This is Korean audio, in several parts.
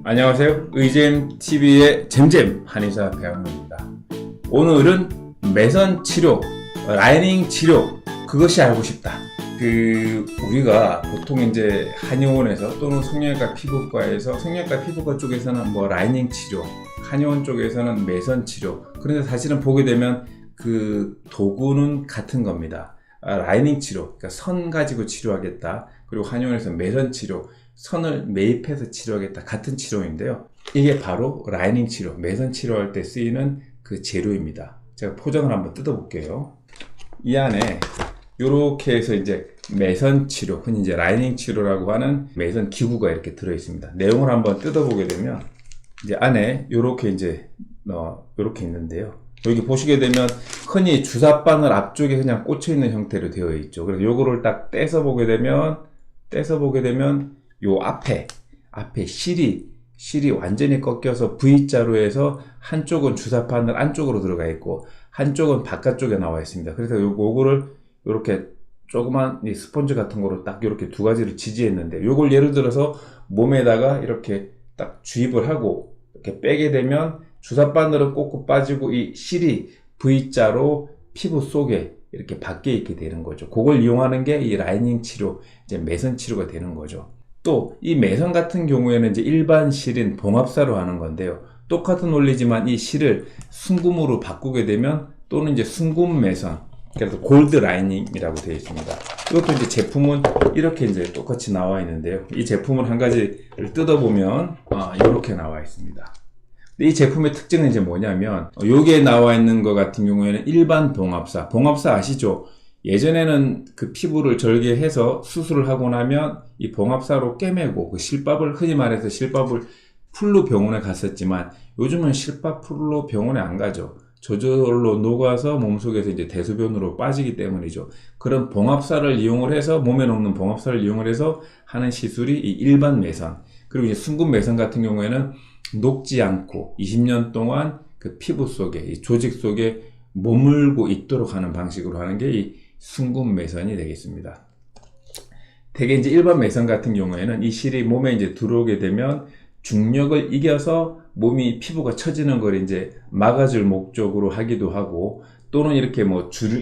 안녕하세요. 의잼TV의 잼잼 한의사 배영문입니다. 오늘은 매선 치료, 라이닝 치료, 그것이 알고 싶다. 우리가 보통 이제 한의원에서 또는 성형외과 피부과에서, 성형외과 피부과 쪽에서는 라이닝 치료, 한의원 쪽에서는 매선 치료. 그런데 사실은 보게 되면 그 도구는 같은 겁니다. 라이닝 치료, 그러니까 선 가지고 치료하겠다. 그리고 한의원에서 매선 치료, 선을 매입해서 치료하겠다. 같은 치료인데요. 이게 바로 라이닝 치료, 매선 치료할 때 쓰이는 그 재료입니다. 제가 포장을 한번 뜯어볼게요. 이 안에 이렇게 해서 이제 매선 치료, 흔히 이제 라이닝 치료라고 하는 매선 기구가 이렇게 들어 있습니다. 내용을 한번 뜯어보게 되면 이제 안에 이렇게 이제 이렇게 있는데요. 여기 보시게 되면 흔히 주사바늘 앞쪽에 그냥 꽂혀 있는 형태로 되어 있죠. 그래서 요거를 딱 떼서 보게 되면 요 앞에 실이 완전히 꺾여서 V자로 해서 한쪽은 주사바늘 안쪽으로 들어가 있고 한쪽은 바깥쪽에 나와 있습니다. 그래서 요거를 이렇게 조그만 이 스펀지 같은 거로 딱 이렇게 두 가지를 지지했는데, 요걸 예를 들어서 몸에다가 이렇게 딱 주입을 하고 이렇게 빼게 되면 주사바늘은 꽂고 빠지고 이 실이 V자로 피부 속에 이렇게 밖에 있게 되는 거죠. 그걸 이용하는 게 이 라이닝 치료, 이제 매선 치료가 되는 거죠. 또 이 매선 같은 경우에는 이제 일반 실인 봉합사로 하는 건데요. 똑같은 원리지만 이 실을 순금으로 바꾸게 되면, 또는 이제 순금 매선, 그래서 골드 라이닝이라고 되어 있습니다. 이것도 이제 제품은 이렇게 이제 똑같이 나와 있는데요. 이 제품은 한 가지를 뜯어보면 이렇게 나와 있습니다. 이 제품의 특징은 이제 뭐냐면, 여기에 나와 있는 것 같은 경우에는 일반 봉합사 아시죠? 예전에는 그 피부를 절개해서 수술을 하고 나면 이 봉합사로 꿰매고 그 실밥을, 흔히 말해서 실밥을 풀로 병원에 갔었지만, 요즘은 실밥 풀로 병원에 안 가죠. 저절로 녹아서 몸속에서 이제 대소변으로 빠지기 때문이죠. 그런 봉합사를 이용을 해서, 몸에 놓는 봉합사를 이용을 해서 하는 시술이 이 일반 매선. 그리고 이제 순금 매선 같은 경우에는 녹지 않고 20년 동안 그 피부 속에, 이 조직 속에 머물고 있도록 하는 방식으로 하는 게 이 순금 매선이 되겠습니다. 대개 이제 일반 매선 같은 경우에는 이 실이 몸에 이제 들어오게 되면 중력을 이겨서 몸이, 피부가 처지는 걸 이제 막아줄 목적으로 하기도 하고, 또는 이렇게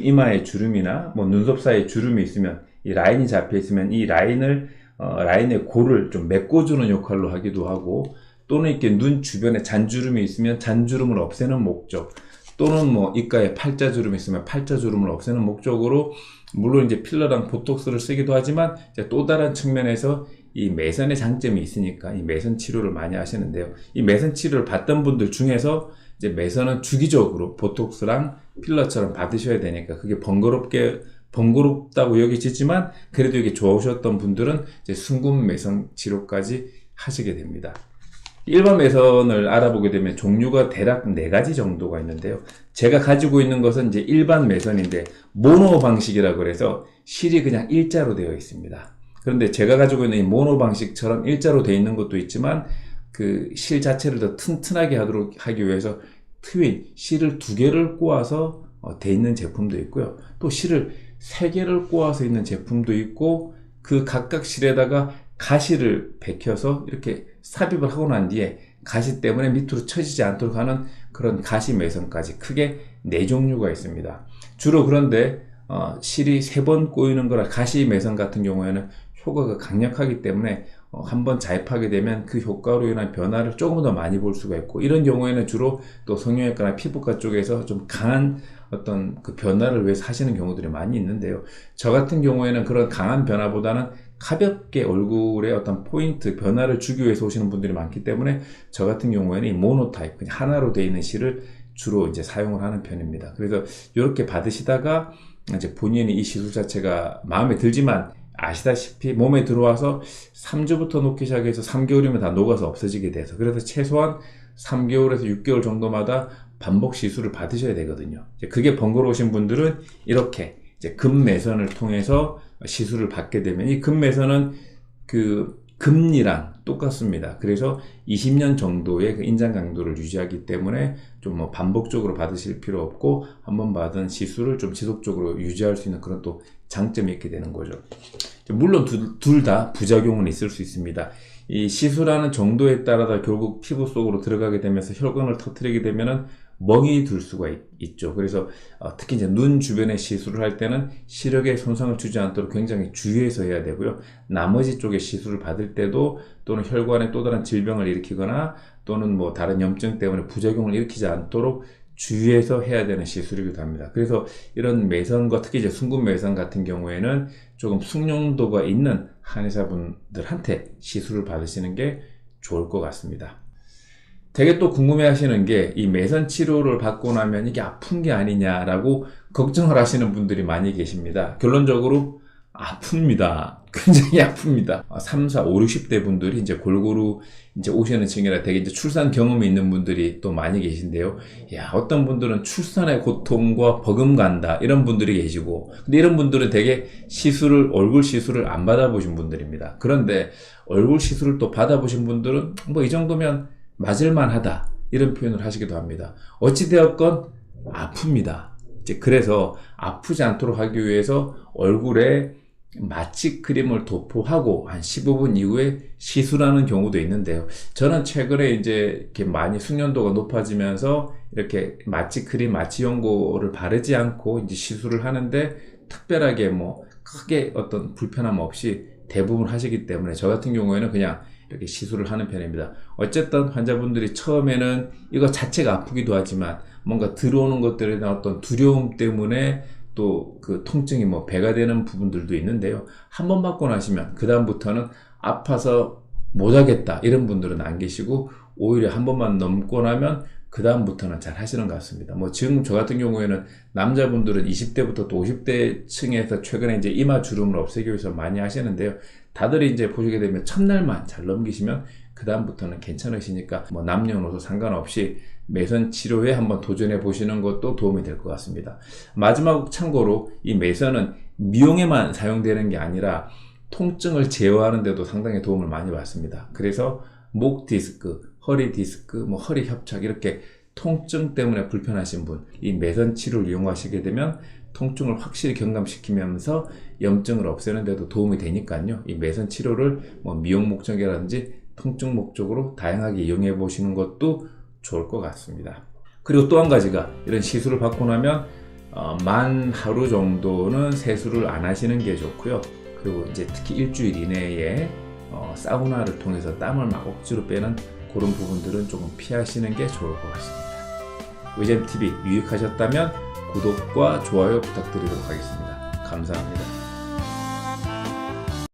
이마에 주름이나 눈썹 사이에 주름이 있으면, 이 라인이 잡혀 있으면 이 라인의 골을 좀 메꿔주는 역할로 하기도 하고, 또는 이렇게 눈 주변에 잔주름이 있으면 잔주름을 없애는 목적, 또는 입가에 팔자주름이 있으면 팔자주름을 없애는 목적으로, 물론 이제 필러랑 보톡스를 쓰기도 하지만 이제 또 다른 측면에서 이 매선의 장점이 있으니까 이 매선 치료를 많이 하시는데요. 이 매선 치료를 받던 분들 중에서 이제 매선은 주기적으로 보톡스랑 필러처럼 받으셔야 되니까 그게 번거롭다고 여기지만, 그래도 이게 좋으셨던 분들은 이제 순금 매선 치료까지 하시게 됩니다. 일반 매선을 알아보게 되면 종류가 대략 4가지 정도가 있는데요. 제가 가지고 있는 것은 이제 일반 매선인데 모노 방식이라고 그래서 실이 그냥 일자로 되어 있습니다. 그런데 제가 가지고 있는 이 모노 방식처럼 일자로 되어 있는 것도 있지만, 그 실 자체를 더 튼튼하게 하기 위해서 실을 2개를 꼬아서 되어 있는 제품도 있고요. 또 실을 3개를 꼬아서 있는 제품도 있고, 그 각각 실에다가 가시를 베껴서 이렇게 삽입을 하고 난 뒤에 가시 때문에 밑으로 처지지 않도록 하는 그런 가시 매선까지 크게 4종류가 있습니다. 주로 그런데 실이 3번 꼬이는 거라 가시 매선 같은 경우에는 효과가 강력하기 때문에 한번 자입하게 되면 그 효과로 인한 변화를 조금 더 많이 볼 수가 있고, 이런 경우에는 주로 또 성형외과나 피부과 쪽에서 좀 강한 어떤 그 변화를 위해서 하시는 경우들이 많이 있는데요. 저 같은 경우에는 그런 강한 변화보다는 가볍게 얼굴에 어떤 포인트 변화를 주기 위해서 오시는 분들이 많기 때문에, 저 같은 경우에는 이 모노타입, 그냥 하나로 되어 있는 실을 주로 이제 사용을 하는 편입니다. 그래서 이렇게 받으시다가 이제 본인이 이 시술 자체가 마음에 들지만, 아시다시피 몸에 들어와서 3주부터 녹기 시작해서 3개월이면 다 녹아서 없어지게 돼서, 그래서 최소한 3개월에서 6개월 정도마다 반복 시술을 받으셔야 되거든요. 그게 번거로우신 분들은 이렇게 이제 금매선을 통해서 시술을 받게 되면, 이 금매선은 그 금리랑 똑같습니다. 그래서 20년 정도의 그 인장 강도를 유지하기 때문에 좀 반복적으로 받으실 필요 없고, 한번 받은 시술을 좀 지속적으로 유지할 수 있는 그런 또 장점이 있게 되는 거죠. 물론 둘 다 부작용은 있을 수 있습니다. 이 시술하는 정도에 따라서 결국 피부 속으로 들어가게 되면서 혈관을 터뜨리게 되면은 멍이 들 수가 있죠. 그래서 특히 이제 눈 주변에 시술을 할 때는 시력에 손상을 주지 않도록 굉장히 주의해서 해야 되고요. 나머지 쪽에 시술을 받을 때도 또는 혈관에 또 다른 질병을 일으키거나 또는 뭐 다른 염증 때문에 부작용을 일으키지 않도록 주의해서 해야 되는 시술이기도 합니다. 그래서 이런 매선과 특히 이제 순금 매선 같은 경우에는 조금 숙련도가 있는 한의사분들한테 시술을 받으시는 게 좋을 것 같습니다. 되게 또 궁금해 하시는 게 이 매선 치료를 받고 나면 이게 아픈 게 아니냐라고 걱정을 하시는 분들이 많이 계십니다. 결론적으로 아픕니다. 굉장히 아픕니다. 3, 4, 5, 60대 분들이 이제 골고루 이제 오시는 층이라 되게 이제 출산 경험이 있는 분들이 또 많이 계신데요. 야, 어떤 분들은 출산의 고통과 버금간다 이런 분들이 계시고, 근데 이런 분들은 되게 얼굴 시술을 안 받아보신 분들입니다. 그런데 얼굴 시술을 또 받아보신 분들은 뭐 이 정도면 맞을만 하다 이런 표현을 하시기도 합니다. 어찌되었건 아픕니다. 이제 그래서 아프지 않도록 하기 위해서 얼굴에 마취 크림을 도포하고 한 15분 이후에 시술하는 경우도 있는데요. 저는 최근에 이제 이렇게 많이 숙련도가 높아지면서 이렇게 마취 크림, 마취 연고를 바르지 않고 이제 시술을 하는데 특별하게 뭐 크게 어떤 불편함 없이 대부분 하시기 때문에 저 같은 경우에는 그냥 이렇게 시술을 하는 편입니다. 어쨌든 환자분들이 처음에는 이거 자체가 아프기도 하지만 뭔가 들어오는 것들에 대한 어떤 두려움 때문에 또 그 통증이 뭐 배가 되는 부분들도 있는데요. 한 번 맞고 나시면 그 다음부터는 아파서 못하겠다 이런 분들은 안 계시고 오히려 한 번만 넘고 나면 그 다음부터는 잘 하시는 것 같습니다. 뭐 지금 저 같은 경우에는 남자분들은 20대부터 또 50대 층에서 최근에 이제 이마 주름을 없애기 위해서 많이 하시는데요. 다들 이제 보시게 되면 첫날만 잘 넘기시면 그 다음부터는 괜찮으시니까 뭐 남녀노소 상관없이 매선 치료에 한번 도전해 보시는 것도 도움이 될 것 같습니다. 마지막 참고로 이 매선은 미용에만 사용되는 게 아니라 통증을 제어하는 데도 상당히 도움을 많이 받습니다. 그래서 목 디스크, 허리 디스크, 뭐 허리 협착 이렇게 통증 때문에 불편하신 분, 이 매선 치료를 이용하시게 되면 통증을 확실히 경감시키면서 염증을 없애는 데도 도움이 되니까요. 이 매선 치료를 뭐 미용 목적이라든지 통증 목적으로 다양하게 이용해 보시는 것도 좋을 것 같습니다. 그리고 또 한 가지가 이런 시술을 받고 나면 만 하루 정도는 세수를 안 하시는 게 좋고요. 그리고 이제 특히 일주일 이내에 사우나를 통해서 땀을 막 억지로 빼는 그런 부분들은 조금 피하시는 게 좋을 것 같습니다. 의잼TV 유익하셨다면 구독과 좋아요 부탁드리도록 하겠습니다. 감사합니다.